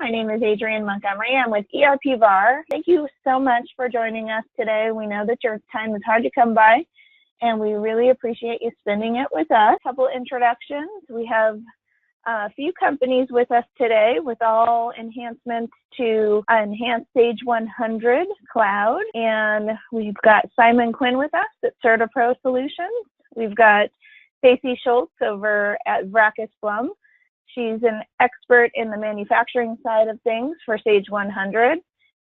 My name is Adrienne Montgomery. I'm with ERP VAR. Thank you so much for joining us today. We know that your time is hard to come by, and we really appreciate you spending it with us. A couple introductions. We have a few companies with us today with all enhancements to enhanced Sage 100 Cloud. And we've got Simon Quinn with us at CertiPro Solutions. We've got Stacy Schultz over at Vrakas Blum. She's an expert in the manufacturing side of things for Sage 100,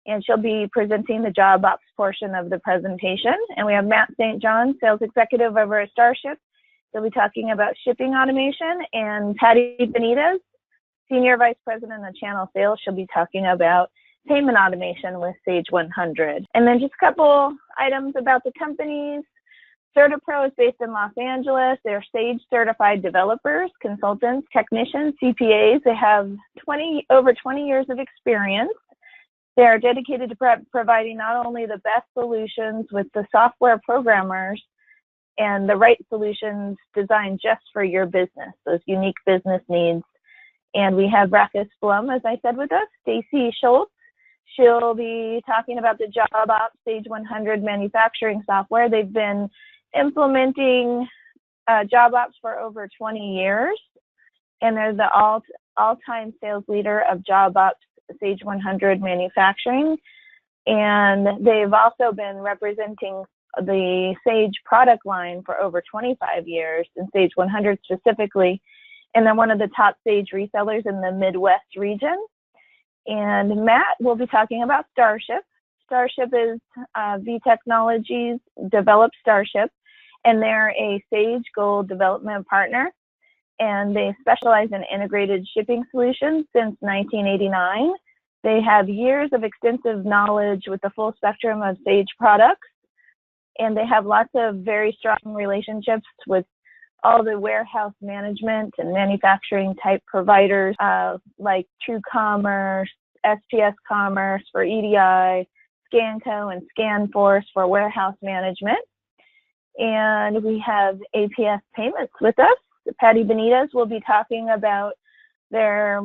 and she'll be presenting the job ops portion of the presentation. And we have Matt St. John, sales executive over at Starship. He'll be talking about shipping automation, and Patty Benitez, Senior Vice President of Channel Sales. She'll be talking about payment automation with Sage 100. And then just a couple items about the companies. CertiPro is based in Los Angeles. They're Sage certified developers, consultants, technicians, CPAs. They have over 20 years of experience. They are dedicated to providing not only the best solutions with the software programmers and the right solutions designed just for your business, those unique business needs. And we have Vrakas Blum, as I said, with us. Stacy Schultz, she'll be talking about the job ops Sage 100 manufacturing software. They've been implementing job ops for over 20 years, and they're the all-time sales leader of job ops Sage 100 manufacturing. And they've also been representing the Sage product line for over 25 years, and Sage 100 specifically, and they're one of the top Sage resellers in the Midwest region. And Matt will be talking about Starship. Starship is V Technologies developed Starship, and they're a Sage Gold development partner, and they specialize in integrated shipping solutions since 1989. They have years of extensive knowledge with the full spectrum of Sage products, and they have lots of very strong relationships with all the warehouse management and manufacturing type providers like True Commerce, SPS Commerce for EDI, Scanco and ScanForce for warehouse management. And we have APS Payments with us. Patty Benitez will be talking about their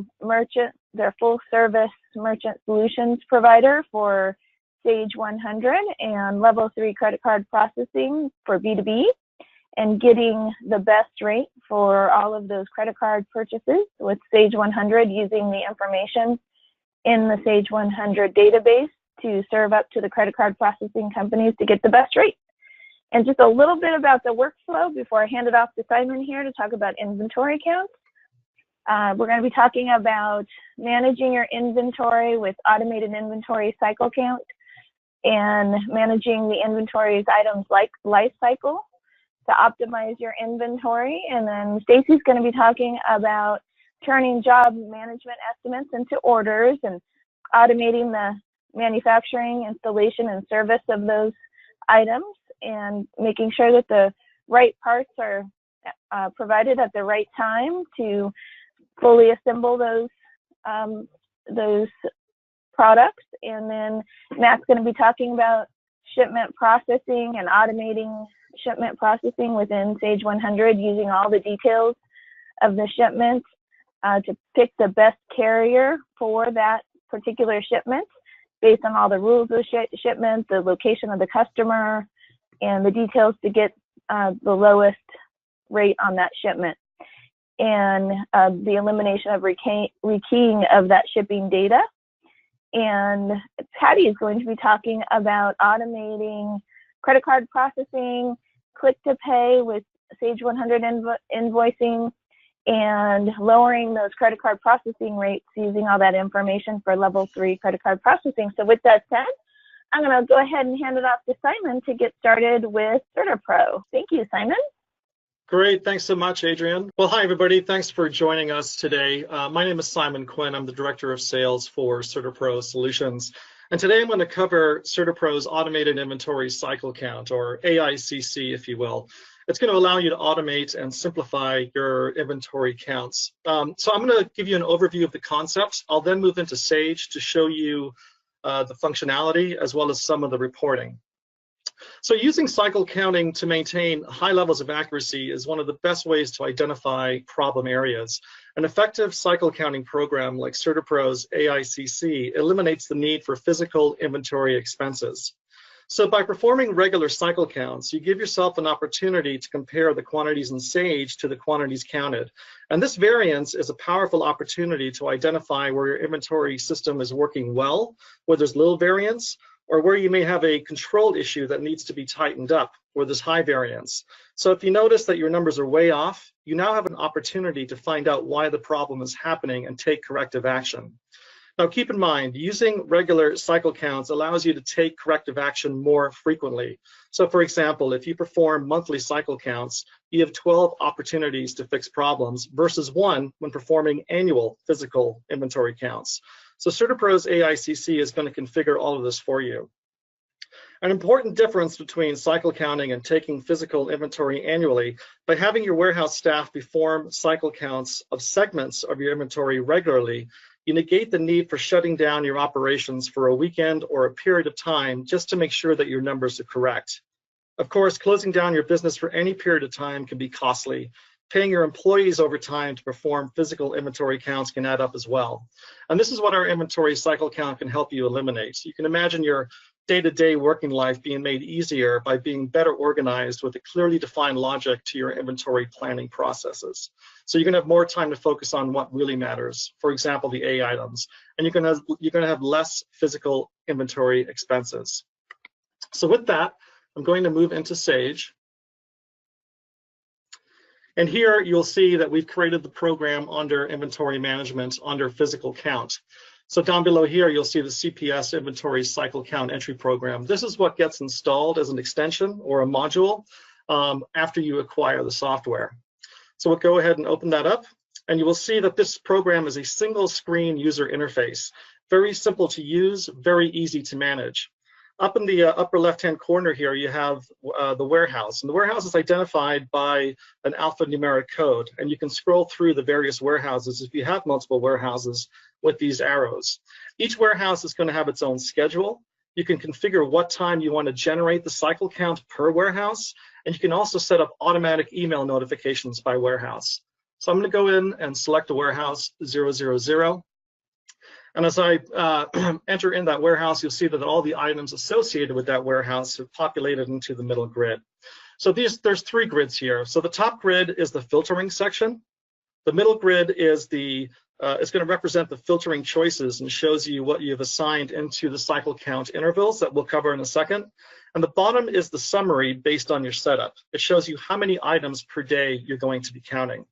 full service merchant solutions provider for Sage 100 and level 3 credit card processing for B2B, and getting the best rate for all of those credit card purchases with Sage 100 using the information in the Sage 100 database to serve up to the credit card processing companies to get the best rate. And just a little bit about the workflow before I hand it off to Simon here to talk about inventory counts. We're going to be talking about managing your inventory with automated inventory cycle count and managing the inventory's items like life cycle to optimize your inventory. And then Stacy's going to be talking about turning job management estimates into orders and automating the manufacturing, installation, and service of those items, and making sure that the right parts are provided at the right time to fully assemble those products. And then Matt's going to be talking about shipment processing and automating shipment processing within Sage 100 using all the details of the shipment to pick the best carrier for that particular shipment based on all the rules of shipment, the location of the customer, and the details to get the lowest rate on that shipment, and the elimination of rekeying of that shipping data. And Patty is going to be talking about automating credit card processing, click to pay with Sage 100 invoicing, and lowering those credit card processing rates using all that information for level 3 credit card processing. So with that said, I'm going to go ahead and hand it off to Simon to get started with CertiPro. Thank you, Simon. Great. Thanks so much, Adrienne. Well, hi, everybody. Thanks for joining us today. My name is Simon Quinn. I'm the Director of Sales for CertiPro Solutions. And today I'm going to cover CertiPro's Automated Inventory Cycle Count, or AICC, if you will. It's going to allow you to automate and simplify your inventory counts. So I'm going to give you an overview of the concept. I'll then move into Sage to show you the functionality as well as some of the reporting. So using cycle counting to maintain high levels of accuracy is one of the best ways to identify problem areas. An effective cycle counting program like CertiPro's AICC eliminates the need for physical inventory expenses. So by performing regular cycle counts, you give yourself an opportunity to compare the quantities in Sage to the quantities counted. And this variance is a powerful opportunity to identify where your inventory system is working well, where there's little variance, or where you may have a control issue that needs to be tightened up, where there's high variance. So if you notice that your numbers are way off, you now have an opportunity to find out why the problem is happening and take corrective action. Now keep in mind, using regular cycle counts allows you to take corrective action more frequently. So for example, if you perform monthly cycle counts, you have 12 opportunities to fix problems versus 1 when performing annual physical inventory counts. So CertiPro's AICC is going to configure all of this for you. An important difference between cycle counting and taking physical inventory annually, by having your warehouse staff perform cycle counts of segments of your inventory regularly, you negate the need for shutting down your operations for a weekend or a period of time just to make sure that your numbers are correct. Of course, closing down your business for any period of time can be costly. Paying your employees overtime to perform physical inventory counts can add up as well. And this is what our inventory cycle count can help you eliminate. You can imagine your day-to-day working life being made easier by being better organized with a clearly defined logic to your inventory planning processes. So you're going to have more time to focus on what really matters, for example, the A items, and you're going to have less physical inventory expenses. So with that, I'm going to move into Sage. And here you'll see that we've created the program under inventory management under physical count. So down below here, you'll see the CPS inventory cycle count entry program. This is what gets installed as an extension or a module after you acquire the software. So we'll go ahead and open that up, and you will see that this program is a single screen user interface. Very simple to use, very easy to manage. Up in the upper left-hand corner here, you have the warehouse. And the warehouse is identified by an alphanumeric code. And you can scroll through the various warehouses if you have multiple warehouses with these arrows. Each warehouse is going to have its own schedule. You can configure what time you want to generate the cycle count per warehouse. And you can also set up automatic email notifications by warehouse. So I'm going to go in and select the warehouse 000. And as I enter in that warehouse, you'll see that all the items associated with that warehouse are populated into the middle grid. So there's 3 grids here. So the top grid is the filtering section. The middle grid is it's going to represent the filtering choices and shows you what you've assigned into the cycle count intervals that we'll cover in a second. And the bottom is the summary based on your setup. It shows you how many items per day you're going to be counting.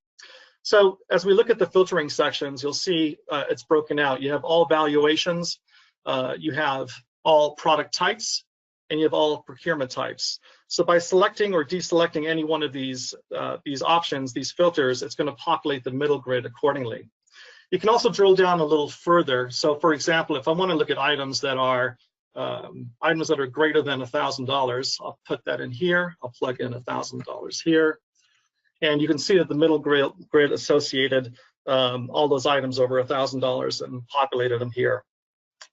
So as we look at the filtering sections, you'll see it's broken out. You have all valuations, you have all product types, and you have all procurement types. So by selecting or deselecting any one of these options, these filters, it's going to populate the middle grid accordingly. You can also drill down a little further. So for example, if I want to look at items that are greater than $1,000, I'll put that in here. I'll plug in $1,000 here. And you can see that the middle grid associated all those items over $1,000 and populated them here.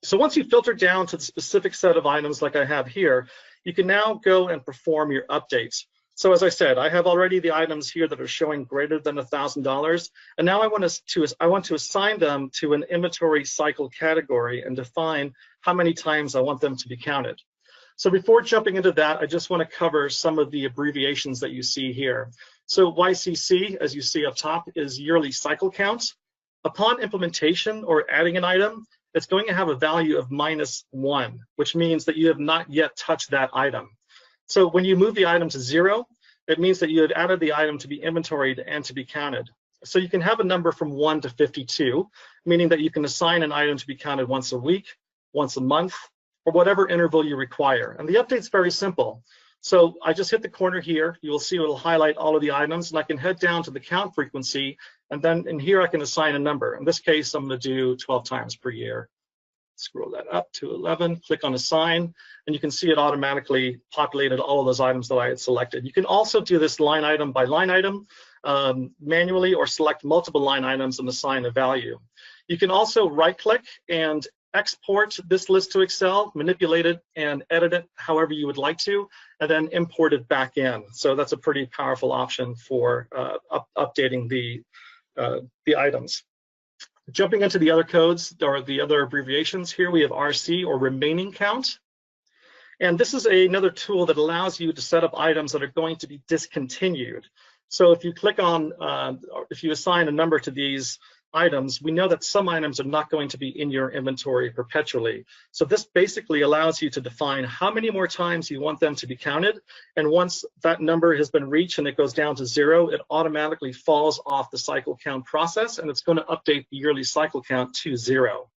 So once you filter down to the specific set of items like I have here, you can now go and perform your updates. So as I said, I have already the items here that are showing greater than $1,000, and now I want to assign them to an inventory cycle category and define how many times I want them to be counted. So before jumping into that, I just want to cover some of the abbreviations that you see here. So YCC, as you see up top, is yearly cycle count. Upon implementation or adding an item, it's going to have a value of -1, which means that you have not yet touched that item. So when you move the item to 0, it means that you have added the item to be inventoried and to be counted. So you can have a number from 1 to 52, meaning that you can assign an item to be counted once a week, once a month, or whatever interval you require. And the update's very simple. So I just hit the corner here. You will see it'll highlight all of the items, and I can head down to the count frequency, and then in here I can assign a number. In this case, I'm going to do 12 times per year. Scroll that up to 11, click on assign, and you can see it automatically populated all of those items that I had selected. You can also do this line item by line item manually, or select multiple line items and assign a value. You can also right-click and export this list to Excel, manipulate it, and edit it however you would like to, and then import it back in. So that's a pretty powerful option for updating the items. Jumping into the other codes or the other abbreviations, here we have RC, or remaining count. And this is another tool that allows you to set up items that are going to be discontinued. So if you click on, if you assign a number to these items, we know that some items are not going to be in your inventory perpetually. So this basically allows you to define how many more times you want them to be counted. And once that number has been reached and it goes down to 0, it automatically falls off the cycle count process, and it's going to update the yearly cycle count to 0.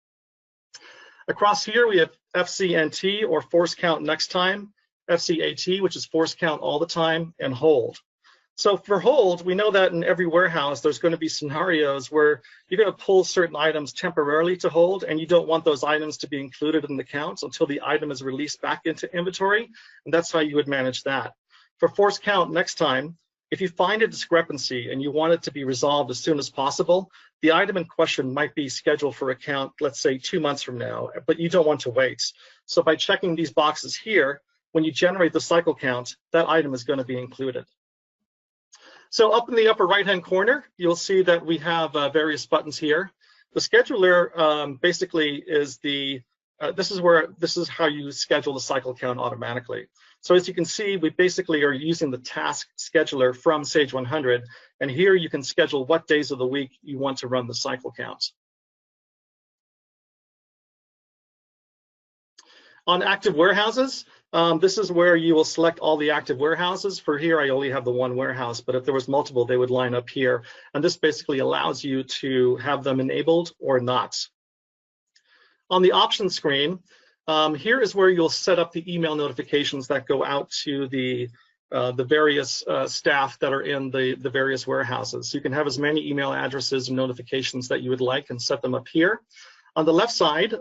Across here, we have FCNT, or force count next time, FCAT, which is force count all the time, and hold. So for hold, we know that in every warehouse, there's going to be scenarios where you're going to pull certain items temporarily to hold, and you don't want those items to be included in the counts until the item is released back into inventory, and that's how you would manage that. For force count next time, if you find a discrepancy and you want it to be resolved as soon as possible, the item in question might be scheduled for a count, let's say 2 months from now, but you don't want to wait. So by checking these boxes here, when you generate the cycle count, that item is going to be included. So up in the upper right-hand corner, you'll see that we have various buttons here. The scheduler basically is the, this is how you schedule the cycle count automatically. So as you can see, we basically are using the task scheduler from Sage 100, and here you can schedule what days of the week you want to run the cycle counts. On active warehouses, this is where you will select all the active warehouses. For here, I only have the one warehouse, but if there was multiple, they would line up here. And this basically allows you to have them enabled or not. On the options screen, here is where you'll set up the email notifications that go out to the various staff that are in the various warehouses. So you can have as many email addresses and notifications that you would like and set them up here. On the left side,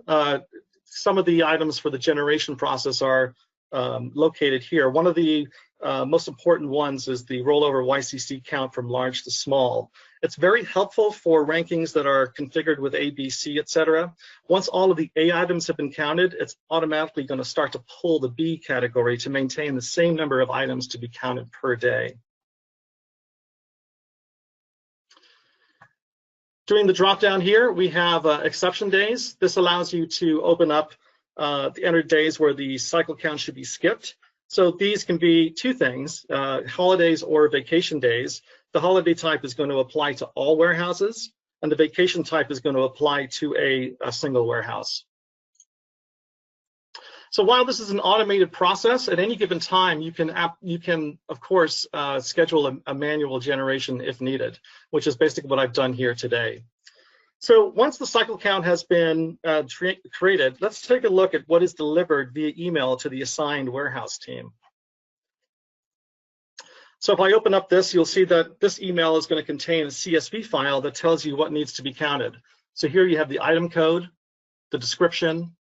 some of the items for the generation process are located here. One of the most important ones is the rollover YCC count from large to small. It's very helpful for rankings that are configured with A, B, C, etc. Once all of the A items have been counted, it's automatically going to start to pull the B category to maintain the same number of items to be counted per day. During the drop down here, we have exception days. This allows you to open up the entered days where the cycle count should be skipped. So these can be two things, holidays or vacation days. The holiday type is going to apply to all warehouses, and the vacation type is going to apply to a single warehouse. So while this is an automated process, at any given time, you can of course, schedule a manual generation if needed, which is basically what I've done here today. So once the cycle count has been created, let's take a look at what is delivered via email to the assigned warehouse team. So if I open up this, you'll see that this email is going to contain a CSV file that tells you what needs to be counted. So here you have the item code, the description,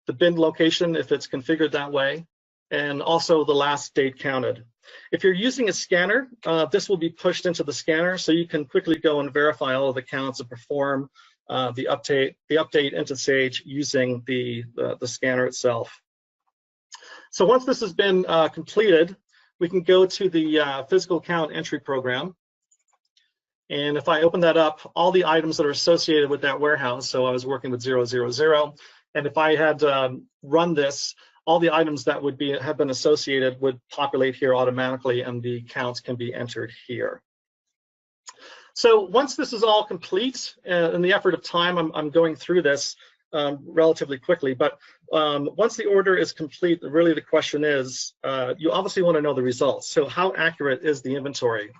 the bin location if it's configured that way, and also the last date counted. If you're using a scanner, this will be pushed into the scanner so you can quickly go and verify all of the counts and perform the update into Sage using the scanner itself. So once this has been completed, we can go to the physical count entry program. And if I open that up, all the items that are associated with that warehouse, so I was working with 000, and if I had run this, all the items that would have been associated would populate here automatically, and the counts can be entered here. So once this is all complete, in the effort of time, I'm going through this relatively quickly, but once the order is complete, really the question is, you obviously want to know the results. So how accurate is the inventory?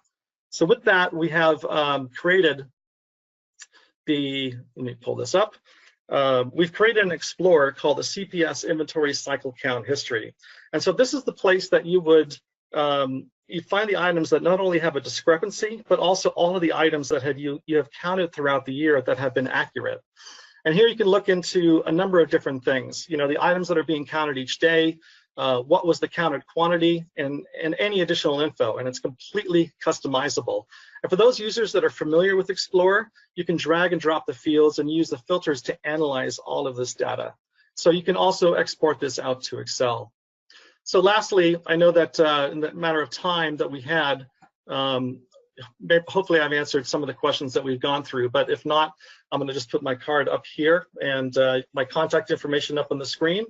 So with that, we have created let me pull this up. We've created an explorer called the CPS Inventory Cycle Count History. And so this is the place that you would, you find the items that not only have a discrepancy, but also all of the items that you have counted throughout the year that have been accurate. And here you can look into a number of different things. You know, the items that are being counted each day, what was the counted quantity, and any additional info, and it's completely customizable. And for those users that are familiar with Explorer, you can drag and drop the fields and use the filters to analyze all of this data. So you can also export this out to Excel. So lastly, I know that in the matter of time that we had, hopefully I've answered some of the questions that we've gone through, but if not, I'm gonna just put my card up here and my contact information up on the screen.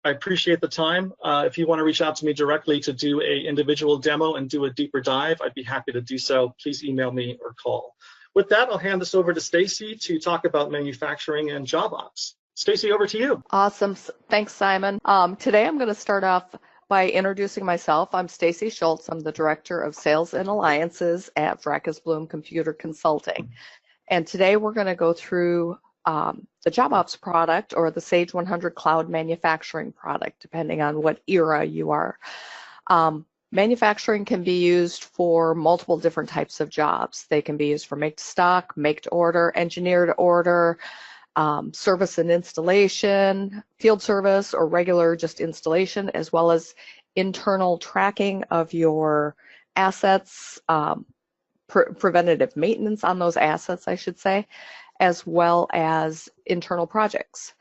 I appreciate the time. If you want to reach out to me directly to do an individual demo and do a deeper dive, I'd be happy to do so. Please email me or call. With that, I'll hand this over to Stacy to talk about manufacturing and job ops. Stacy, over to you. Awesome. Thanks, Simon. Today I'm going to start off by introducing myself. I'm Stacy Schultz. I'm the Director of Sales and Alliances at Vrakas Blum Computer Consulting. And today we're going to go through the Job Ops product, or the Sage 100 Cloud Manufacturing product, depending on what era you are. Manufacturing can be used for multiple different types of jobs. They can be used for make to stock, make to order, engineer to order, service and installation, field service, or regular just installation, as well as internal tracking of your assets, preventative maintenance on those assets, I should say, as well as internal projects.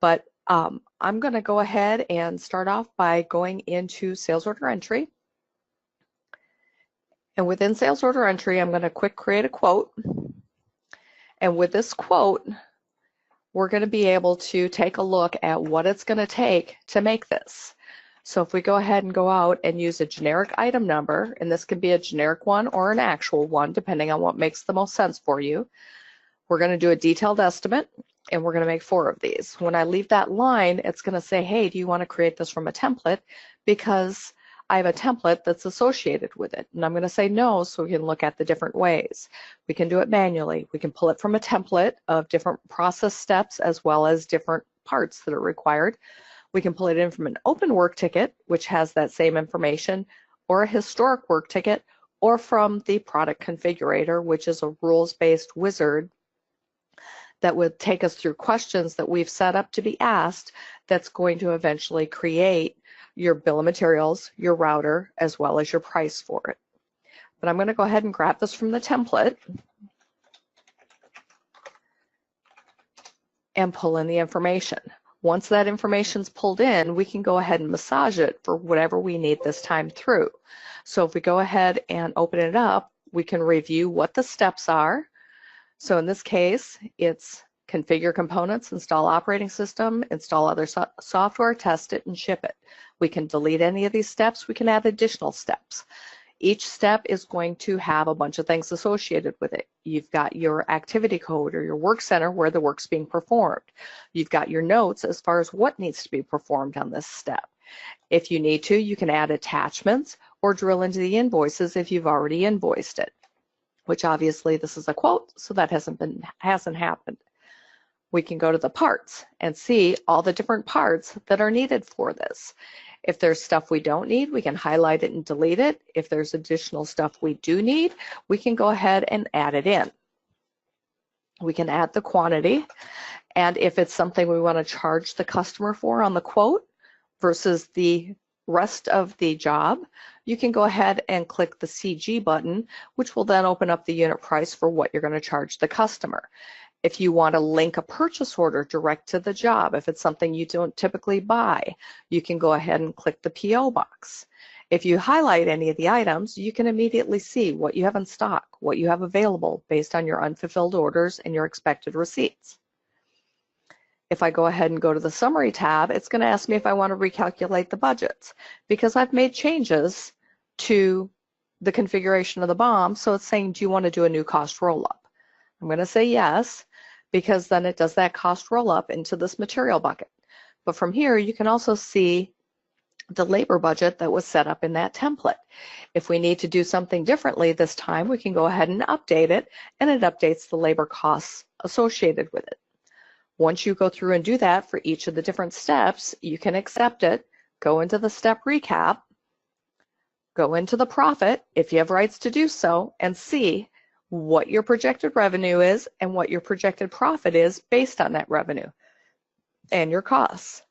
But I'm going to go ahead and start off by going into sales order entry. And within sales order entry, I'm going to quick create a quote. And with this quote, we're going to be able to take a look at what it's going to take to make this. So if we go ahead and go out and use a generic item number, and this can be a generic one or an actual one, depending on what makes the most sense for you. We're going to do a detailed estimate, and we're going to make 4 of these. When I leave that line, it's going to say, hey, do you want to create this from a template? Because I have a template that's associated with it. And I'm going to say no, so we can look at the different ways. We can do it manually. We can pull it from a template of different process steps as well as different parts that are required. We can pull it in from an open work ticket, which has that same information, or a historic work ticket, or from the product configurator, which is a rules-based wizard that would take us through questions that we've set up to be asked that's going to eventually create your bill of materials, your router, as well as your price for it. But I'm going to go ahead and grab this from the template and pull in the information. Once that information's pulled in, we can go ahead and massage it for whatever we need this time through. So if we go ahead and open it up, we can review what the steps are. So in this case, it's configure components, install operating system, install other software, test it, and ship it. We can delete any of these steps. We can add additional steps. Each step is going to have a bunch of things associated with it. You've got your activity code or your work center where the work's being performed. You've got your notes as far as what needs to be performed on this step. If you need to, you can add attachments or drill into the invoices if you've already invoiced it, which obviously this is a quote, so that hasn't happened. We can go to the parts and see all the different parts that are needed for this. If there's stuff we don't need, we can highlight it and delete it. If there's additional stuff we do need, we can go ahead and add it in. We can add the quantity, and if it's something we want to charge the customer for on the quote versus the rest of the job, you can go ahead and click the CG button, which will then open up the unit price for what you're going to charge the customer. If you want to link a purchase order direct to the job, if it's something you don't typically buy, you can go ahead and click the PO box. If you highlight any of the items, you can immediately see what you have in stock, what you have available based on your unfulfilled orders and your expected receipts. If I go ahead and go to the summary tab, it's going to ask me if I want to recalculate the budgets because I've made changes to the configuration of the BOM. So it's saying, do you want to do a new cost roll-up? I'm going to say yes, because then it does that cost roll-up into this material bucket. But from here, you can also see the labor budget that was set up in that template. If we need to do something differently this time, we can go ahead and update it, and it updates the labor costs associated with it. Once you go through and do that for each of the different steps, you can accept it, go into the step recap, go into the profit, if you have rights to do so, and see what your projected revenue is and what your projected profit is based on that revenue and your costs.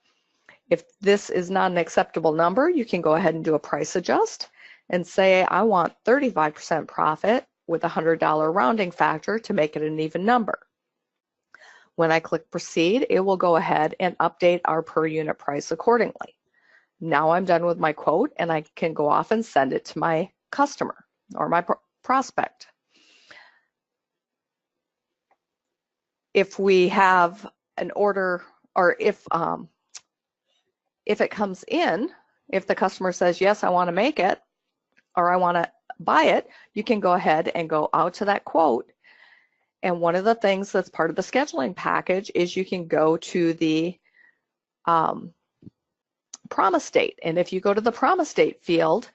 If this is not an acceptable number, you can go ahead and do a price adjust and say, I want 35% profit with a $100 rounding factor to make it an even number. When I click proceed, it will go ahead and update our per unit price accordingly. Now I'm done with my quote and I can go off and send it to my customer or my prospect. If we have an order, or if it comes in, if the customer says, yes, I want to make it, or I want to buy it, you can go ahead and go out to that quote. And one of the things that's part of the scheduling package is you can go to the promise date. And if you go to the promise date field,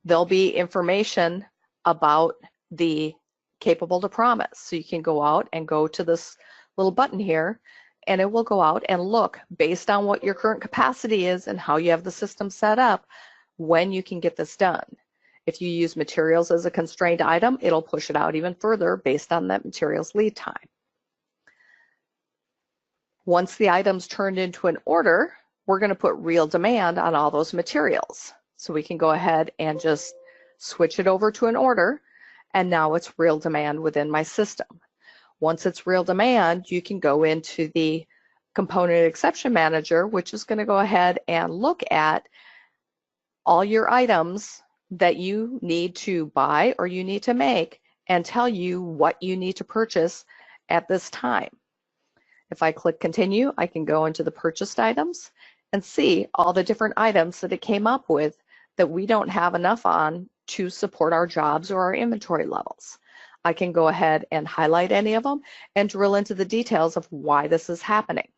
there'll be information about the capable to promise. So you can go out and go to this little button here, and it will go out and look based on what your current capacity is and how you have the system set up when you can get this done. If you use materials as a constrained item, it'll push it out even further based on that material's lead time. Once the item's turned into an order, we're going to put real demand on all those materials. So we can go ahead and just switch it over to an order, and now it's real demand within my system. Once it's real demand, you can go into the component exception manager, which is going to go ahead and look at all your items that you need to buy or you need to make and tell you what you need to purchase at this time. If I click continue, I can go into the purchased items and see all the different items that it came up with that we don't have enough on to support our jobs or our inventory levels. I can go ahead and highlight any of them and drill into the details of why this is happening.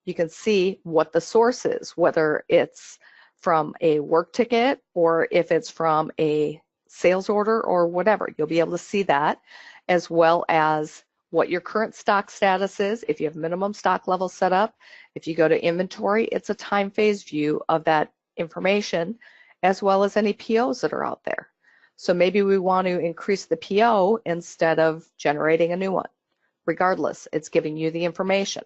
You can see what the source is, whether it's from a work ticket or if it's from a sales order or whatever. You'll be able to see that, as well as what your current stock status is, if you have minimum stock levels set up. If you go to inventory, it's a time phase view of that information, as well as any POs that are out there. So maybe we want to increase the PO instead of generating a new one. Regardless, it's giving you the information.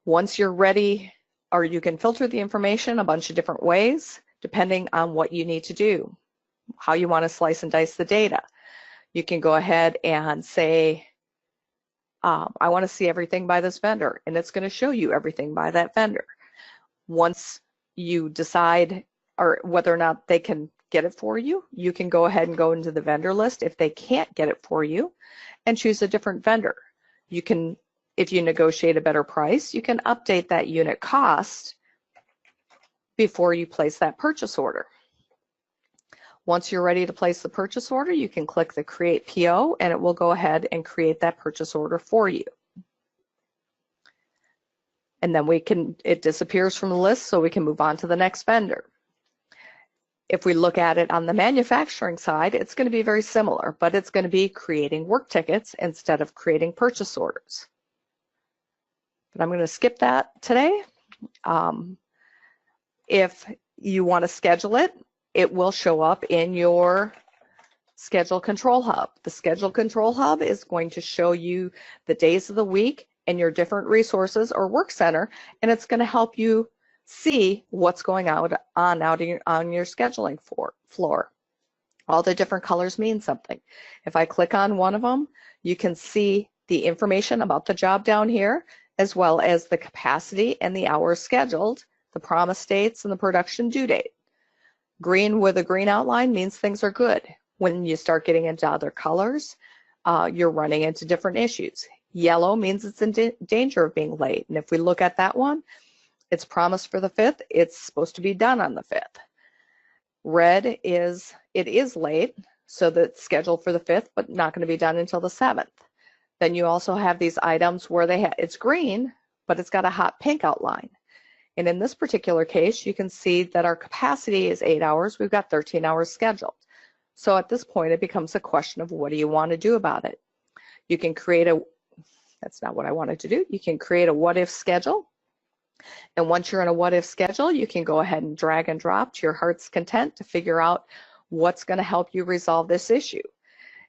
Once you're ready, or you can filter the information a bunch of different ways, depending on what you need to do, how you want to slice and dice the data. You can go ahead and say, I want to see everything by this vendor, and it's going to show you everything by that vendor. Once you decide or whether or not they can get it for you, you can go ahead and go into the vendor list if they can't get it for you and choose a different vendor. You can, if you negotiate a better price, you can update that unit cost before you place that purchase order. Once you're ready to place the purchase order, you can click the Create PO and it will go ahead and create that purchase order for you. And then it disappears from the list so we can move on to the next vendor. If we look at it on the manufacturing side, it's going to be very similar, but it's going to be creating work tickets instead of creating purchase orders. But I'm going to skip that today. If you want to schedule it, it will show up in your Schedule Control Hub. The Schedule Control Hub is going to show you the days of the week and your different resources or work center, and it's going to help you see what's going on out on your scheduling floor. All the different colors mean something. If I click on one of them, you can see the information about the job down here, as well as the capacity and the hours scheduled, the promise dates, and the production due date. Green with a green outline means things are good. When you start getting into other colors, you're running into different issues. Yellow means it's in danger of being late. And if we look at that one, it's promised for the 5th. It's supposed to be done on the 5th. Red is, it is late, so that's scheduled for the 5th, but not going to be done until the 7th. Then you also have these items where it's green, but it's got a hot pink outline. And in this particular case, you can see that our capacity is 8 hours. We've got 13 hours scheduled. So at this point, it becomes a question of what do you want to do about it? You can create that's not what I wanted to do. You can create a what if schedule. And once you're in a what if schedule, you can go ahead and drag and drop to your heart's content to figure out what's going to help you resolve this issue.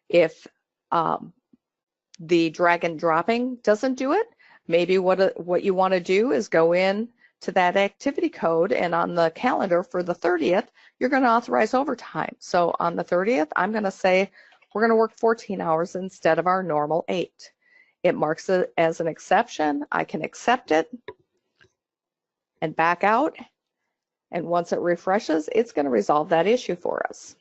If the drag and dropping doesn't do it, maybe what you want to do is go in to that activity code, and on the calendar for the 30th, you're going to authorize overtime. So on the 30th, I'm going to say we're going to work 14 hours instead of our normal 8. It marks it as an exception. I can accept it and back out. And once it refreshes, it's going to resolve that issue for us.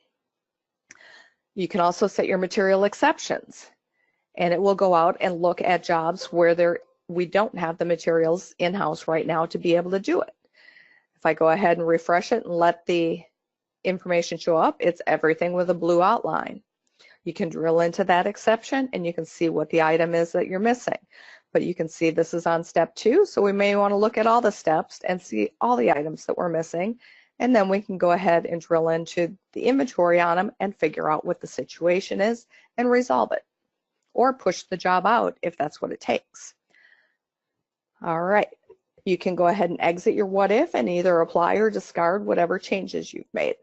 You can also set your material exceptions, and it will go out and look at jobs where we don't have the materials in-house right now to be able to do it. If I go ahead and refresh it and let the information show up, it's everything with a blue outline. You can drill into that exception and you can see what the item is that you're missing. But you can see this is on step 2, so we may want to look at all the steps and see all the items that we're missing, and then we can go ahead and drill into the inventory on them and figure out what the situation is and resolve it, or push the job out if that's what it takes. All right, you can go ahead and exit your what if and either apply or discard whatever changes you've made.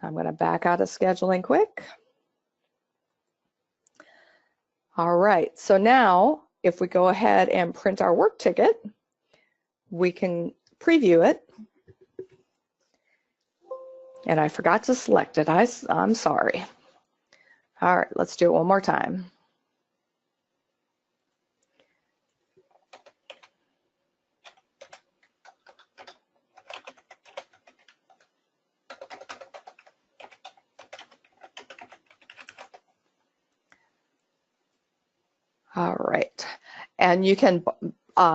I'm going to back out of scheduling quick. All right, so now if we go ahead and print our work ticket, we can preview it. And I forgot to select it. I'm sorry. All right, let's do it one more time. All right, and you can,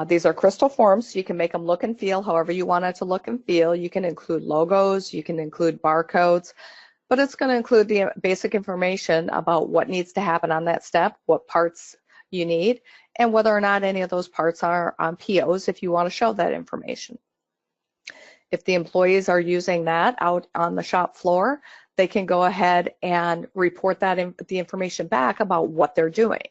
these are crystal forms, so you can make them look and feel however you want it to look and feel. You can include logos, you can include barcodes, but it's going to include the basic information about what needs to happen on that step, what parts you need, and whether or not any of those parts are on POs if you want to show that information. If the employees are using that out on the shop floor, they can go ahead and report that the information back about what they're doing.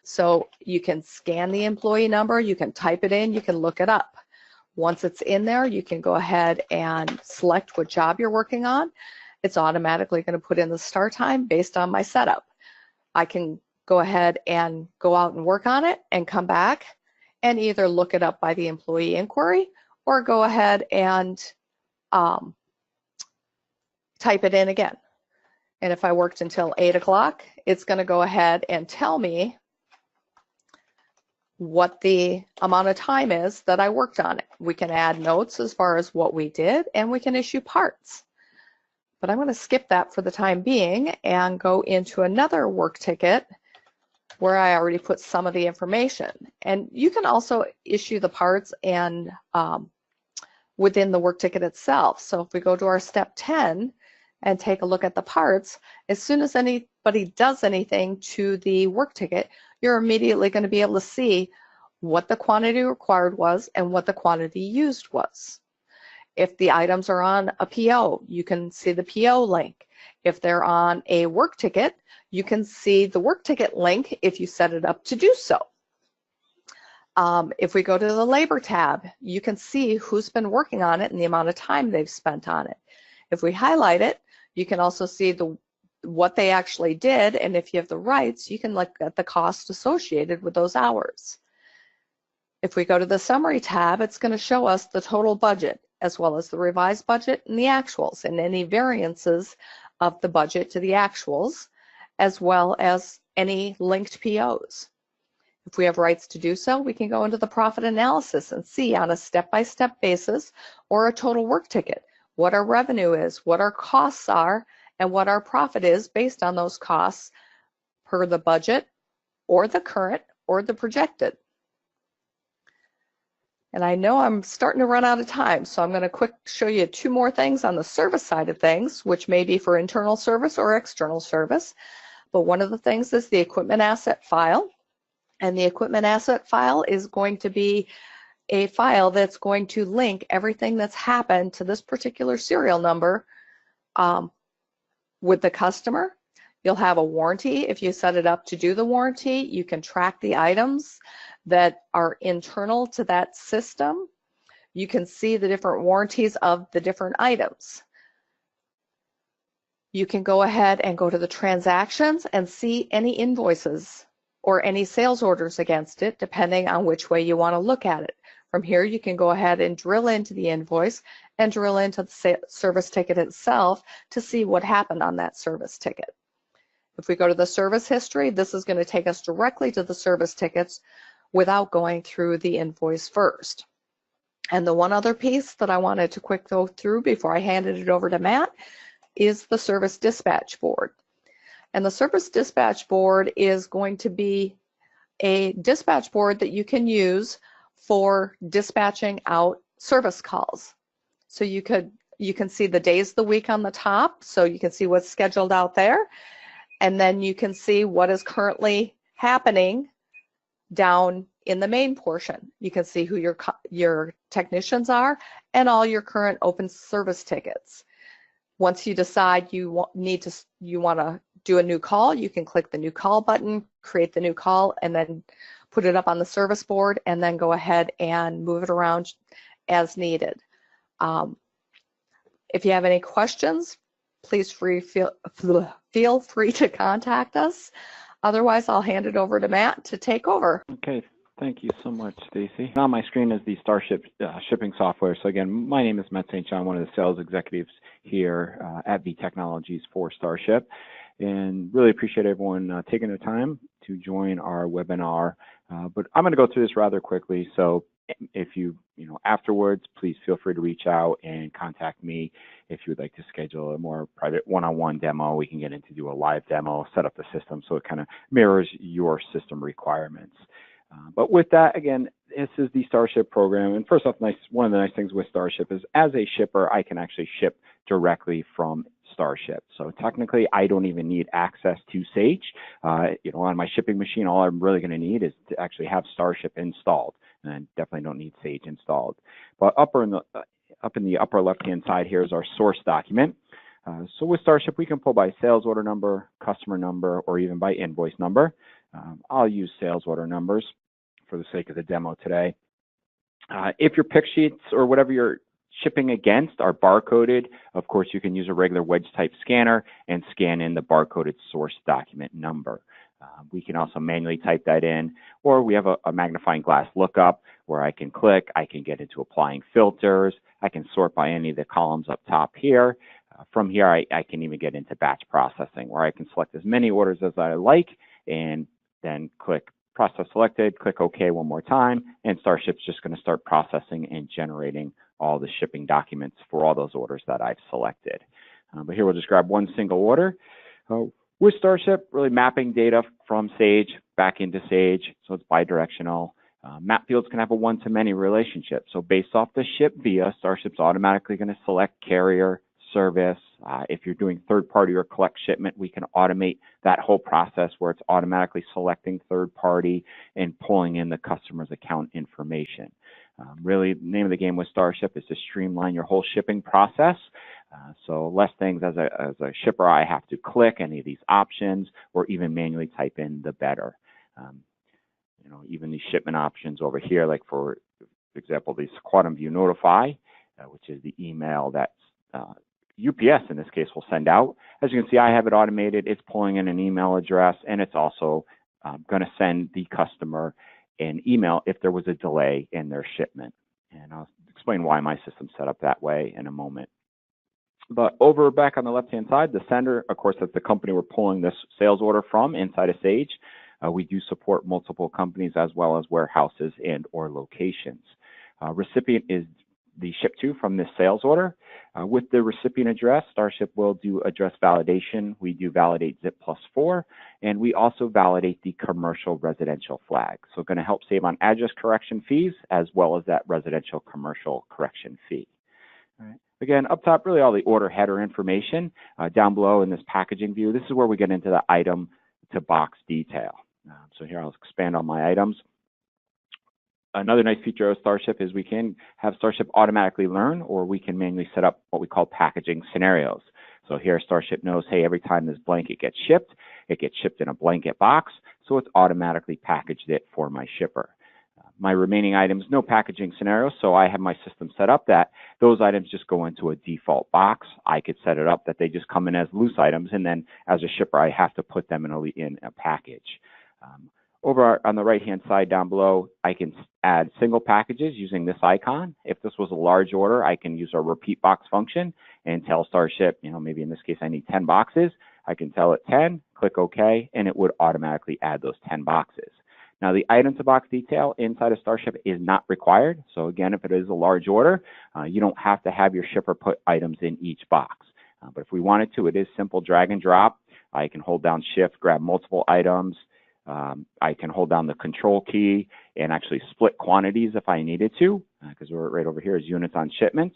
So you can scan the employee number, you can type it in, you can look it up. Once it's in there, you can go ahead and select what job you're working on. It's automatically going to put in the start time based on my setup. I can go ahead and go out and work on it and come back and either look it up by the employee inquiry or go ahead and type it in again. And if I worked until 8 o'clock, it's going to go ahead and tell me what the amount of time is that I worked on it. We can add notes as far as what we did, and we can issue parts. But I'm going to skip that for the time being and go into another work ticket where I already put some of the information. And you can also issue the parts and within the work ticket itself. So if we go to our step 10 and take a look at the parts, as soon as anybody does anything to the work ticket, you're immediately going to be able to see what the quantity required was and what the quantity used was. If the items are on a PO, you can see the PO link. If they're on a work ticket, you can see the work ticket link if you set it up to do so. If we go to the labor tab, you can see who's been working on it and the amount of time they've spent on it. If we highlight it, you can also see what they actually did, and if you have the rights, you can look at the cost associated with those hours. If we go to the summary tab, it's going to show us the total budget as well as the revised budget and the actuals and any variances of the budget to the actuals, as well as any linked POs. If we have rights to do so, we can go into the profit analysis and see on a step-by-step basis or a total work ticket what our revenue is, what our costs are, and what our profit is based on those costs per the budget or the current or the projected. And I know I'm starting to run out of time, so I'm going to quick show you 2 more things on the service side of things, which may be for internal service or external service. But one of the things is the equipment asset file. And the equipment asset file is going to be a file that's going to link everything that's happened to this particular serial number with the customer. You'll have a warranty. If you set it up to do the warranty, you can track the items that are internal to that system. You can see the different warranties of the different items. You can go ahead and go to the transactions and see any invoices or any sales orders against it, depending on which way you want to look at it. From here, you can go ahead and drill into the invoice and drill into the service ticket itself to see what happened on that service ticket. If we go to the service history, this is going to take us directly to the service tickets without going through the invoice first. And the one other piece that I wanted to quick go through before I handed it over to Matt is the service dispatch board. And the service dispatch board is going to be a dispatch board that you can use for dispatching out service calls. So you can see the days of the week on the top, so you can see what's scheduled out there. And then you can see what is currently happening down in the main portion. You can see who your technicians are and all your current open service tickets. Once you decide you want to do a new call, you can click the new call button, create the new call, and then put it up on the service board, and then go ahead and move it around as needed. If you have any questions, please feel free to contact us. Otherwise, I'll hand it over to Matt to take over. Okay, thank you so much, Stacy. On my screen is the Starship shipping software. So again, my name is Matt St. John, one of the sales executives here at V Technologies for Starship, and really appreciate everyone taking the time to join our webinar. But I'm going to go through this rather quickly. So if you afterwards, please feel free to reach out and contact me if you would like to schedule a more private one-on-one demo. We can get into do a live demo, set up the system so it kind of mirrors your system requirements. But with that, again, this is the Starship program. And first off, one of the nice things with Starship is as a shipper, I can actually ship directly from Starship. So technically, I don't even need access to Sage. On my shipping machine, all I'm really going to need is to actually have Starship installed. And I definitely don't need Sage installed. But up in the upper left-hand side here is our source document. So with Starship, we can pull by sales order number, customer number, or even by invoice number. I'll use sales order numbers for the sake of the demo today. If your pick sheets or whatever you're shipping against are barcoded, of course, you can use a regular wedge type scanner and scan in the barcoded source document number. We can also manually type that in, or we have a magnifying glass lookup where I can click, I can get into applying filters, I can sort by any of the columns up top here. From here, I can even get into batch processing where I can select as many orders as I like and then click process selected, click OK one more time, and Starship's just going to start processing and generating all the shipping documents for all those orders that I've selected. But here we'll just grab one single order. With Starship, really mapping data from Sage back into Sage, so it's bidirectional. Map fields can have a one-to-many relationship. So based off the ship via, Starship's automatically going to select carrier, service. If you're doing third-party or collect shipment, we can automate that whole process where it's automatically selecting third-party and pulling in the customer's account information. Really, the name of the game with Starship is to streamline your whole shipping process. So less things as a shipper I have to click any of these options or even manually type in, the better. Even these shipment options over here, like for example, these Quantum View Notify, which is the email that UPS in this case will send out. As you can see, I have it automated. It's pulling in an email address, and it's also going to send the customer an email if there was a delay in their shipment. And I'll explain why my system's set up that way in a moment. But over back on the left-hand side, the sender, of course, that's the company we're pulling this sales order from inside of Sage. We do support multiple companies as well as warehouses and or locations. Recipient is the ship to from this sales order. With the recipient address, Starship will do address validation. We do validate zip +4, and we also validate the commercial residential flag. So going to help save on address correction fees as well as that residential commercial correction fee. All right. Again, up top, really all the order header information. Down below in this packaging view, this is where we get into the item to box detail. So here I'll expand on my items. Another nice feature of Starship is we can have Starship automatically learn, or we can manually set up what we call packaging scenarios. So here Starship knows, hey, every time this blanket gets shipped, it gets shipped in a blanket box, so it's automatically packaged it for my shipper. My remaining items, no packaging scenario, so I have my system set up that those items just go into a default box. I could set it up that they just come in as loose items, and then as a shipper, I have to put them in a package. Over on the right-hand side down below, I can add single packages using this icon. If this was a large order, I can use our repeat box function and tell Starship, maybe in this case I need 10 boxes. I can tell it 10, click OK, and it would automatically add those 10 boxes. Now, the item to box detail inside of Starship is not required. So again, if it is a large order, you don't have to have your shipper put items in each box. But if we wanted to, it is simple drag and drop. I can hold down Shift, grab multiple items. I can hold down the control key and actually split quantities if I needed to, because we're right over here is units on shipments.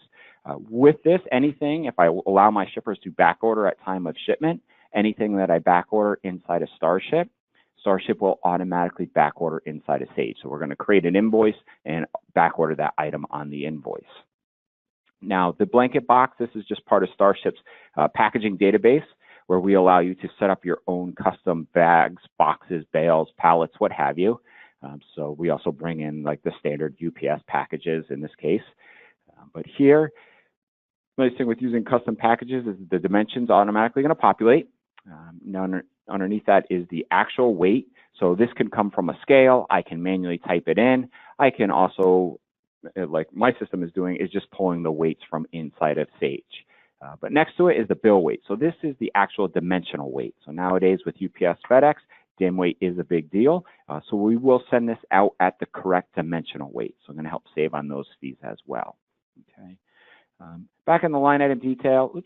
With this, anything, if I allow my shippers to back order at time of shipment, anything that I back order inside of Starship will automatically back order inside of Sage. So we're going to create an invoice and back order that item on the invoice. Now, the blanket box, this is just part of Starship's packaging database, where we allow you to set up your own custom bags, boxes, bales, pallets, what have you. So we also bring in like the standard UPS packages in this case. But here, the nice thing with using custom packages is the dimensions automatically going to populate. Now underneath that is the actual weight. So this can come from a scale. I can manually type it in. I can also, like my system is doing, is just pulling the weights from inside of Sage. But next to it is the bill weight. So this is the actual dimensional weight. So nowadays with UPS, FedEx, dim weight is a big deal. So we will send this out at the correct dimensional weight. So I'm going to help save on those fees as well. Okay. Back in the line item detail,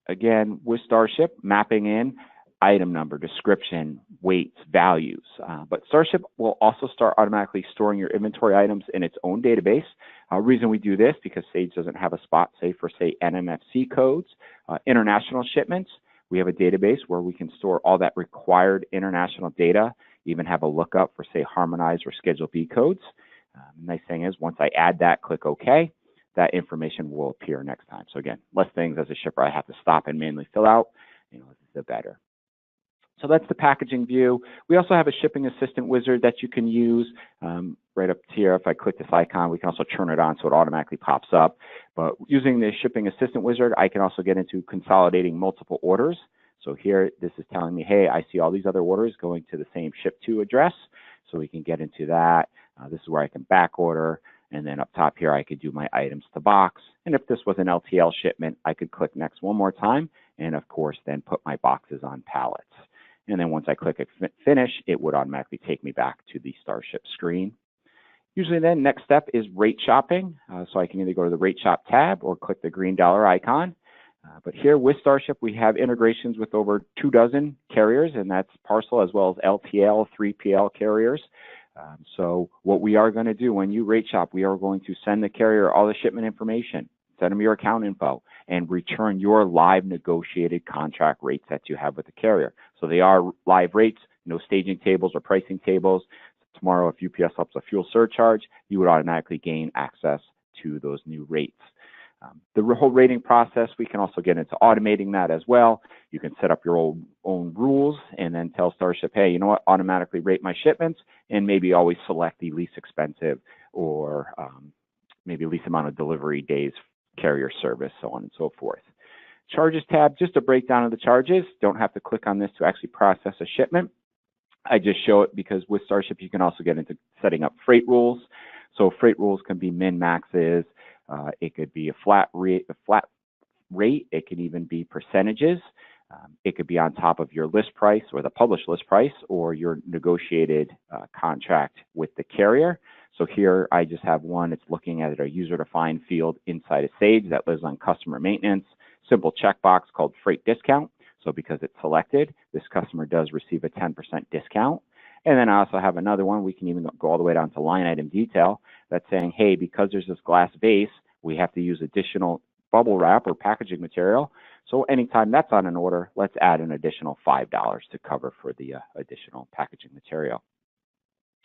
again, with Starship, mapping in item number, description, weights, values. But Starship will also start automatically storing your inventory items in its own database. Reason we do this, because Sage doesn't have a spot, say, for, say, NMFC codes, international shipments. We have a database where we can store all that required international data, even have a lookup for, say, harmonized or Schedule B codes. Nice thing is, once I add that, click OK, that information will appear next time. So again, less things as a shipper I have to stop and manually fill out, the better. So that's the packaging view. We also have a shipping assistant wizard that you can use right up here. If I click this icon, we can also turn it on so it automatically pops up. But using the shipping assistant wizard, I can also get into consolidating multiple orders. So here, this is telling me, hey, I see all these other orders going to the same ship to address. So we can get into that. This is where I can back order. And then up top here, I could do my items to box. And if this was an LTL shipment, I could click next one more time. And of course, then put my boxes on pallets. And then once I click finish, it would automatically take me back to the Starship screen. Usually then, next step is rate shopping. So I can either go to the rate shop tab or click the green dollar icon. But here with Starship, we have integrations with over 24 carriers, and that's parcel as well as LTL, 3PL carriers. So what we are going to do when you rate shop, we are going to send the carrier all the shipment information, send them your account info, and return your live negotiated contract rates that you have with the carrier. So they are live rates, no staging tables or pricing tables. Tomorrow, if UPS ups a fuel surcharge, you would automatically gain access to those new rates. The whole rating process, we can also get into automating that as well. You can set up your own rules and then tell Starship, hey, you know what, automatically rate my shipments, and maybe always select the least expensive or maybe least amount of delivery days carrier service, so on and so forth. Charges tab, just a breakdown of the charges. Don't have to click on this to actually process a shipment. I just show it because with Starship, you can also get into setting up freight rules. So freight rules can be min-maxes. It could be a flat rate. It could even be percentages. It could be on top of your list price or the published list price or your negotiated contract with the carrier. So here I just have one. It's looking at a user-defined field inside of Sage that lives on customer maintenance. Simple checkbox called freight discount. So because it's selected, this customer does receive a 10% discount. And then I also have another one. We can even go all the way down to line item detail that's saying, hey, because there's this glass vase, we have to use additional bubble wrap or packaging material. So anytime that's on an order, let's add an additional $5 to cover for the additional packaging material.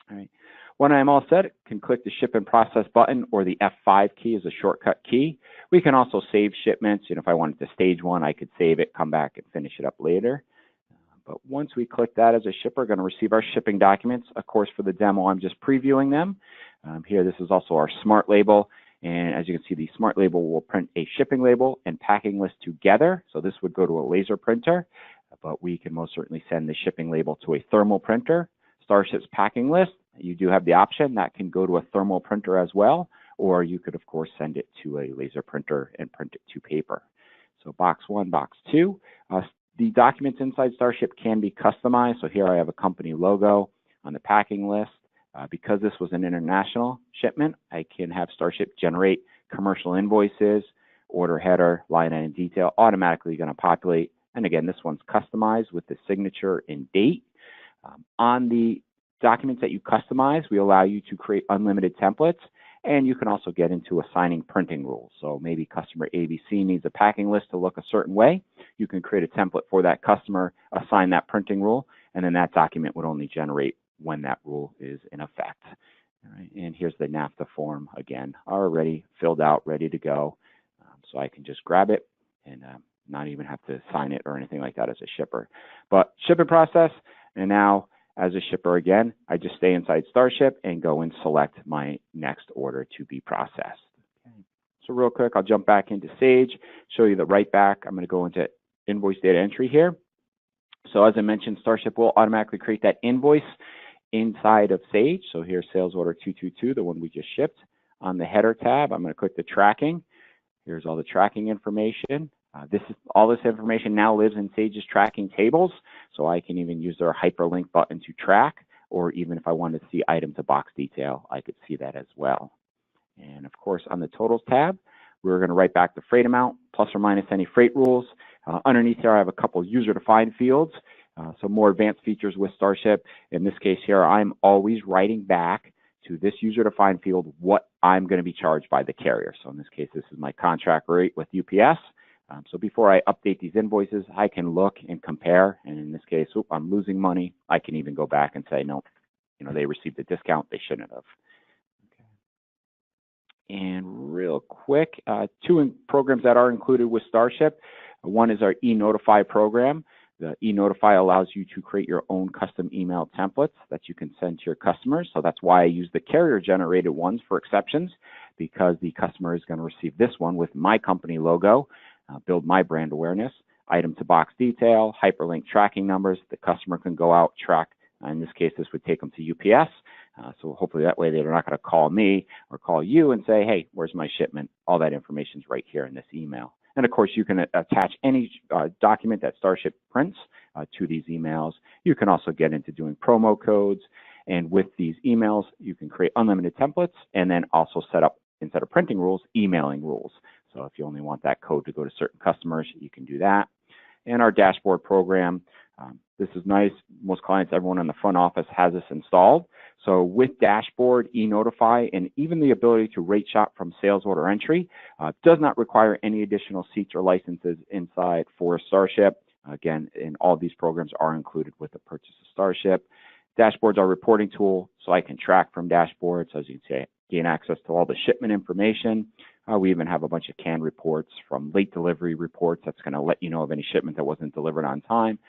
All right. When I'm all set, I can click the ship and process button, or the F5 key is a shortcut key. We can also save shipments. If I wanted to stage one, I could save it, come back and finish it up later. But once we click that as a shipper, we're going to receive our shipping documents. Of course, for the demo, I'm just previewing them. Here, this is also our smart label. And as you can see, the smart label will print a shipping label and packing list together. So this would go to a laser printer, but we can most certainly send the shipping label to a thermal printer. Starship's packing list, you do have the option that can go to a thermal printer as well, or you could, of course, send it to a laser printer and print it to paper. So box 1, box 2. The documents inside Starship can be customized. So here I have a company logo on the packing list. Because this was an international shipment, I can have Starship generate commercial invoices, order header, line item detail, automatically going to populate. And again, this one's customized with the signature and date. On the documents that you customize, we allow you to create unlimited templates, and you can also get into assigning printing rules. So maybe customer ABC needs a packing list to look a certain way. You can create a template for that customer, assign that printing rule, and then that document would only generate when that rule is in effect. All right, and here's the NAFTA form again, already filled out, ready to go. So I can just grab it and not even have to sign it or anything like that as a shipper. But shipping process, and now as a shipper again, I just stay inside Starship and go and select my next order to be processed. Okay. So real quick, I'll jump back into Sage, show you the right back. I'm going to go into invoice data entry here. So as I mentioned, Starship will automatically create that invoice inside of Sage. So here's sales order 222, the one we just shipped. On the header tab, I'm going to click the tracking. Here's all the tracking information. All this information now lives in Sage's tracking tables, so I can even use their hyperlink button to track, or even if I wanted to see item to box detail, I could see that as well. And of course, on the totals tab, we're going to write back the freight amount, plus or minus any freight rules. Underneath here, I have a couple user-defined fields, so more advanced features with Starship. In this case here, I'm always writing back to this user-defined field what I'm going to be charged by the carrier. So in this case, this is my contract rate with UPS. So before I update these invoices, I can look and compare. And in this case, I'm losing money. I can even go back and say, no, they received a discount. They shouldn't have. Okay. And real quick, two programs that are included with Starship. One is our e-Notify program. The e-Notify allows you to create your own custom email templates that you can send to your customers. So that's why I use the carrier-generated ones for exceptions, because the customer is going to receive this one with my company logo. Build my brand awareness, item to box detail, hyperlink tracking numbers. The customer can go out, track. In this case, this would take them to UPS. So hopefully that way they're not going to call me or call you and say, hey, where's my shipment? All that information is right here in this email. And of course, you can attach any document that Starship prints to these emails. You can also get into doing promo codes. And with these emails, you can create unlimited templates and then also set up, instead of printing rules, emailing rules. So if you only want that code to go to certain customers, you can do that. And our dashboard program, this is nice. Most clients, everyone in the front office has this installed. So with dashboard, e-Notify, and even the ability to rate shop from sales order entry, does not require any additional seats or licenses inside for Starship. Again, and all these programs are included with the purchase of Starship. Dashboards are a reporting tool, so I can track from dashboards, as you can gain access to all the shipment information. We even have a bunch of canned reports, from late delivery reports that's going to let you know of any shipment that wasn't delivered on time,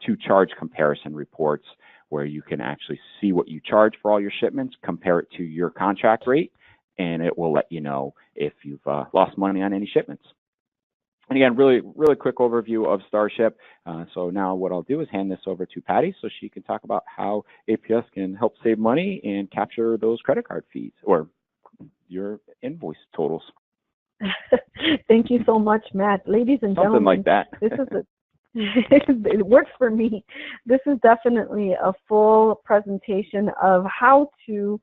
to charge comparison reports, where you can actually see what you charge for all your shipments, compare it to your contract rate, and it will let you know if you've lost money on any shipments. And again, really quick overview of Starship. So now what I'll do is hand this over to Patty so she can talk about how APS can help save money and capture those credit card fees or your invoice totals. Thank you so much, Matt. Ladies and gentlemen, something like that. This is it works for me. This is definitely a full presentation of how to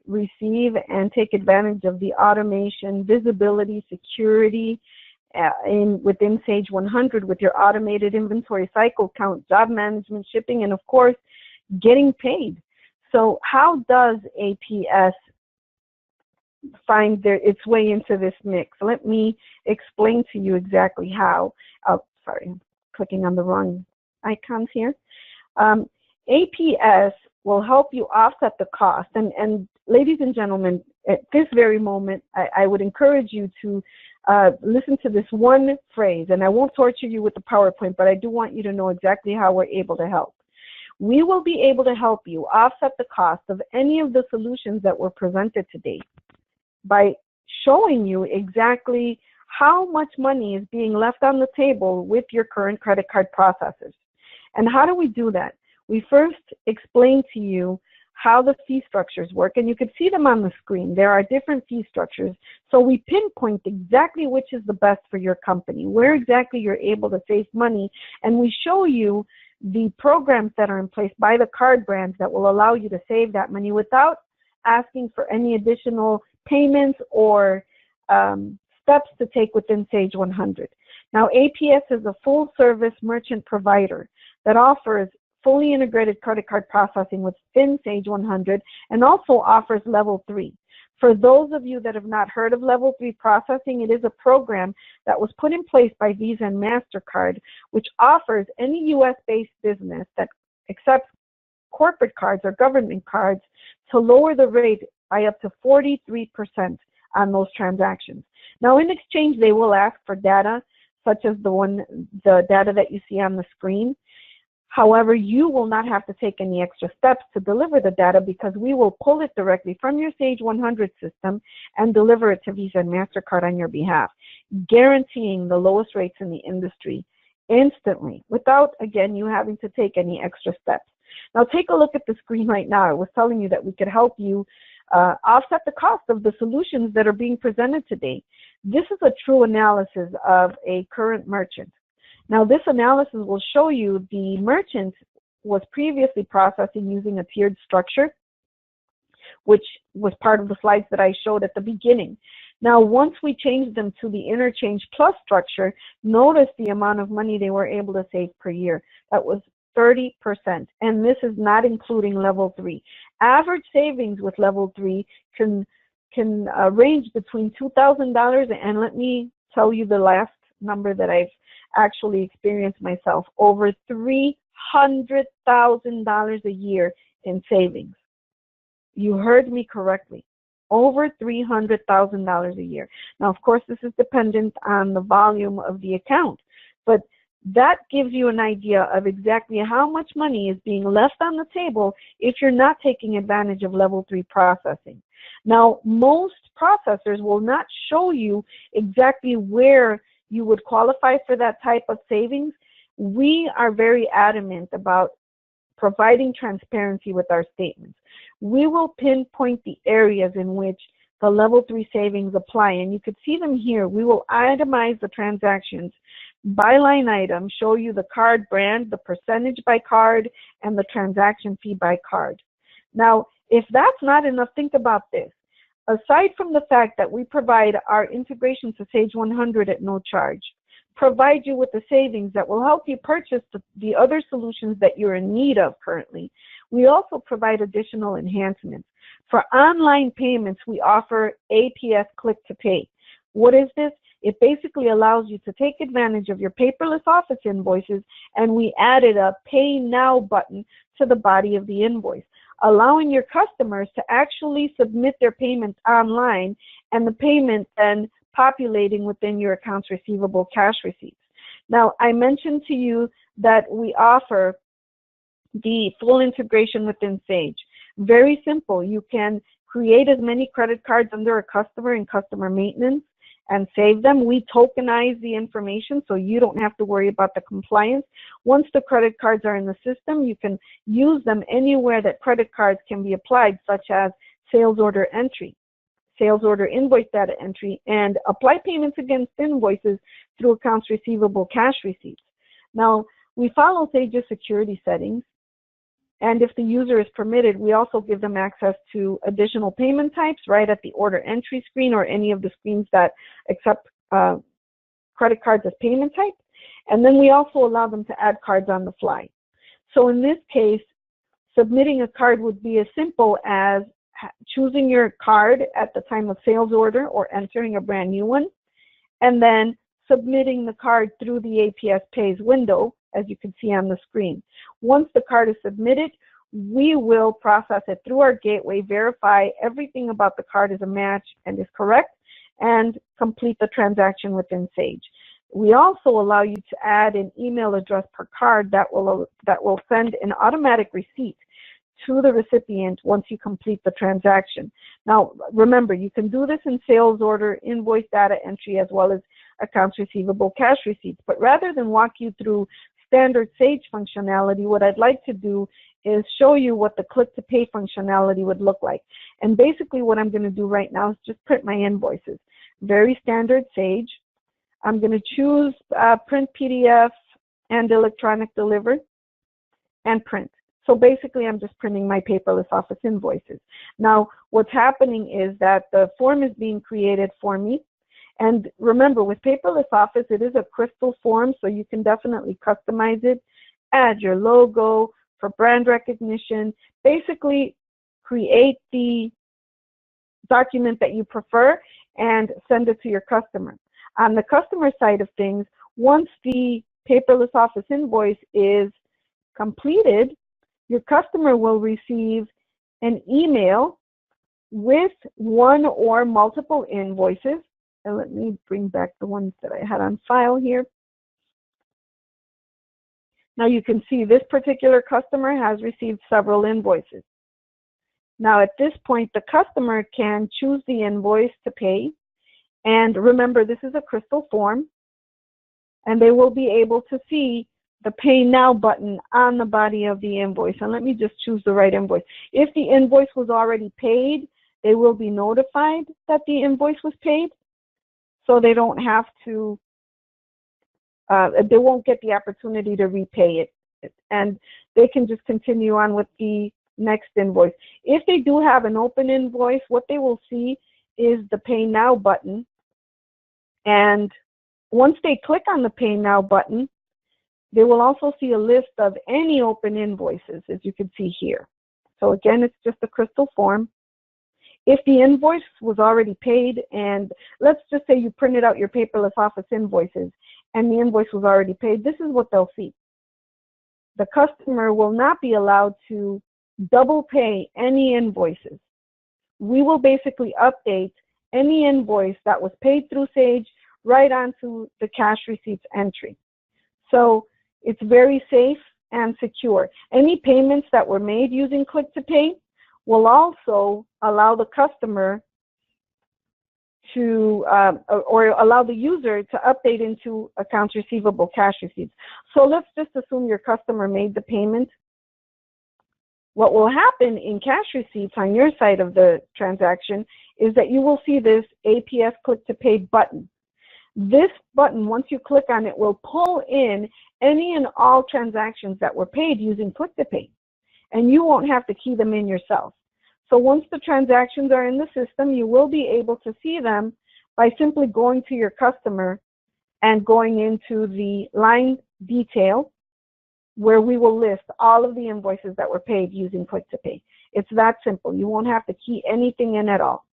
receive and take advantage of the automation, visibility, security within Sage 100 with your automated inventory cycle count, job management, shipping, and of course, getting paid. So how does APS find its way into this mix? Let me explain to you exactly how. Sorry, I'm clicking on the wrong icons here. APS will help you offset the cost. And ladies and gentlemen, at this very moment, I would encourage you to listen to this one phrase, and I won't torture you with the PowerPoint, but I do want you to know exactly how we're able to help. We will be able to help you offset the cost of any of the solutions that were presented today by showing you exactly how much money is being left on the table with your current credit card processors. And how do we do that? we first explain to you how the fee structures work, and you can see them on the screen. There are different fee structures, so we pinpoint exactly which is the best for your company, where exactly you're able to save money, and we show you the programs that are in place by the card brands that will allow you to save that money without asking for any additional payments or steps to take within Sage 100. Now, APS is a full-service merchant provider that offers fully integrated credit card processing within Sage 100 and also offers level 3. For those of you that have not heard of level 3 processing, it is a program that was put in place by Visa and MasterCard, which offers any US-based business that accepts corporate cards or government cards to lower the rate by up to 43% on those transactions. Now, in exchange, they will ask for data, such as the data that you see on the screen. However, you will not have to take any extra steps to deliver the data because we will pull it directly from your Sage 100 system and deliver it to Visa and MasterCard on your behalf, guaranteeing the lowest rates in the industry instantly without, again, you having to take any extra steps. Now, take a look at the screen right now. I was telling you that we could help you offset the cost of the solutions that are being presented today. This is a true analysis of a current merchant. Now, this analysis will show you the merchant was previously processing using a tiered structure, which was part of the slides that I showed at the beginning. Now, once we changed them to the interchange plus structure, notice the amount of money they were able to save per year. That was 30%, and this is not including level 3. Average savings with level 3 can range between $2,000, and let me tell you the last number that I've actually experienced myself, over $300,000 a year in savings. You heard me correctly, over $300,000 a year. Now, of course, this is dependent on the volume of the account, but that gives you an idea of exactly how much money is being left on the table if you're not taking advantage of level 3 processing. Now, most processors will not show you exactly where you would qualify for that type of savings. We are very adamant about providing transparency with our statements. We will pinpoint the areas in which the level 3 savings apply, and you can see them here. We will itemize the transactions by line item, show you the card brand, the percentage by card, and the transaction fee by card. Now, if that's not enough, think about this. Aside from the fact that we provide our integration to Sage 100 at no charge, provide you with the savings that will help you purchase the other solutions that you're in need of currently, we also provide additional enhancements. For online payments, we offer APS Click to Pay. What is this? It basically allows you to take advantage of your paperless office invoices, and we added a Pay Now button to the body of the invoice, allowing your customers to actually submit their payments online and the payment then populating within your accounts receivable cash receipts. Now, I mentioned to you that we offer the full integration within Sage. Very simple. You can create as many credit cards under a customer in customer maintenance and save them. We tokenize the information so you don't have to worry about the compliance. Once the credit cards are in the system, you can use them anywhere that credit cards can be applied, such as sales order entry, sales order invoice data entry, and apply payments against invoices through accounts receivable cash receipts. Now, we follow Sage's security settings, and if the user is permitted, we also give them access to additional payment types right at the order entry screen or any of the screens that accept credit cards as payment type. And then we also allow them to add cards on the fly. So in this case, submitting a card would be as simple as choosing your card at the time of sales order or entering a brand new one, and then submitting the card through the APS Pays window, as you can see on the screen. Once the card is submitted, we will process it through our gateway, verify everything about the card is a match and is correct, and complete the transaction within Sage. We also allow you to add an email address per card that will send an automatic receipt to the recipient once you complete the transaction. Now, remember, you can do this in sales order, invoice data entry, as well as accounts receivable cash receipts. But rather than walk you through standard Sage functionality, what I'd like to do is show you what the click-to-pay functionality would look like. And basically what I'm going to do right now is just print my invoices. Very standard Sage. I'm going to choose print PDF and electronic delivered and print. So basically I'm just printing my paperless office invoices. Now what's happening is that the form is being created for me. And remember, with paperless office, it is a crystal form, so you can definitely customize it, add your logo for brand recognition, basically create the document that you prefer and send it to your customer. On the customer side of things, once the paperless office invoice is completed, your customer will receive an email with one or multiple invoices. And let me bring back the ones that I had on file here. Now you can see this particular customer has received several invoices. Now at this point, the customer can choose the invoice to pay. And remember, this is a crystal form. And they will be able to see the Pay Now button on the body of the invoice. And let me just choose the right invoice. If the invoice was already paid, they will be notified that the invoice was paid. So they don't have to, they won't get the opportunity to repay it. And they can just continue on with the next invoice. If they do have an open invoice, what they will see is the Pay Now button. And once they click on the Pay Now button, they will also see a list of any open invoices, as you can see here. So again, it's just a crystal form. If the invoice was already paid, and let's just say you printed out your paperless office invoices and the invoice was already paid, this is what they'll see. The customer will not be allowed to double pay any invoices. We will basically update any invoice that was paid through Sage right onto the cash receipts entry. So it's very safe and secure. Any payments that were made using Click to Pay will also allow the customer to, or allow the user to update into accounts receivable cash receipts. So let's just assume your customer made the payment. What will happen in cash receipts on your side of the transaction is that you will see this APS Click to Pay button. This button, once you click on it, will pull in any and all transactions that were paid using Click to Pay. And you won't have to key them in yourself. So once the transactions are in the system, you will be able to see them by simply going to your customer and going into the line detail, where we will list all of the invoices that were paid using Click to Pay. It's that simple. You won't have to key anything in at all.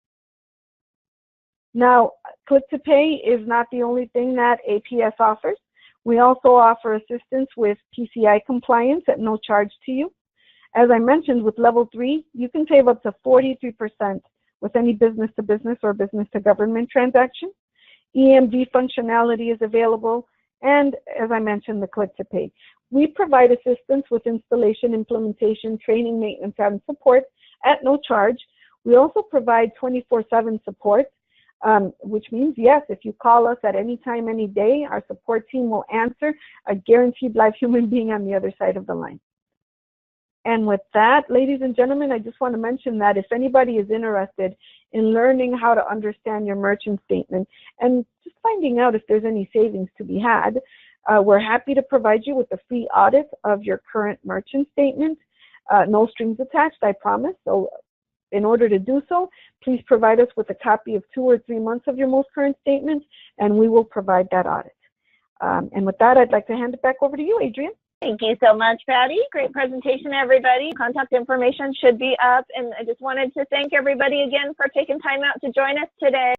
Now, Click to Pay is not the only thing that APS offers. We also offer assistance with PCI compliance at no charge to you. As I mentioned, with level 3, you can save up to 43% with any business-to-business or business-to-government transaction. EMV functionality is available, and as I mentioned, the Click to Pay. We provide assistance with installation, implementation, training, maintenance, and support at no charge. We also provide 24/7 support, which means, yes, if you call us at any time, any day, our support team will answer, a guaranteed live human being on the other side of the line. And with that, ladies and gentlemen, I just want to mention that if anybody is interested in learning how to understand your merchant statement and just finding out if there's any savings to be had, we're happy to provide you with a free audit of your current merchant statement. No strings attached, I promise. So in order to do so, please provide us with a copy of 2 or 3 months of your most current statements, and we will provide that audit. And with that, I'd like to hand it back over to you, Adrienne. Thank you so much, Patty. Great presentation, everybody. Contact information should be up. And I just wanted to thank everybody again for taking time out to join us today.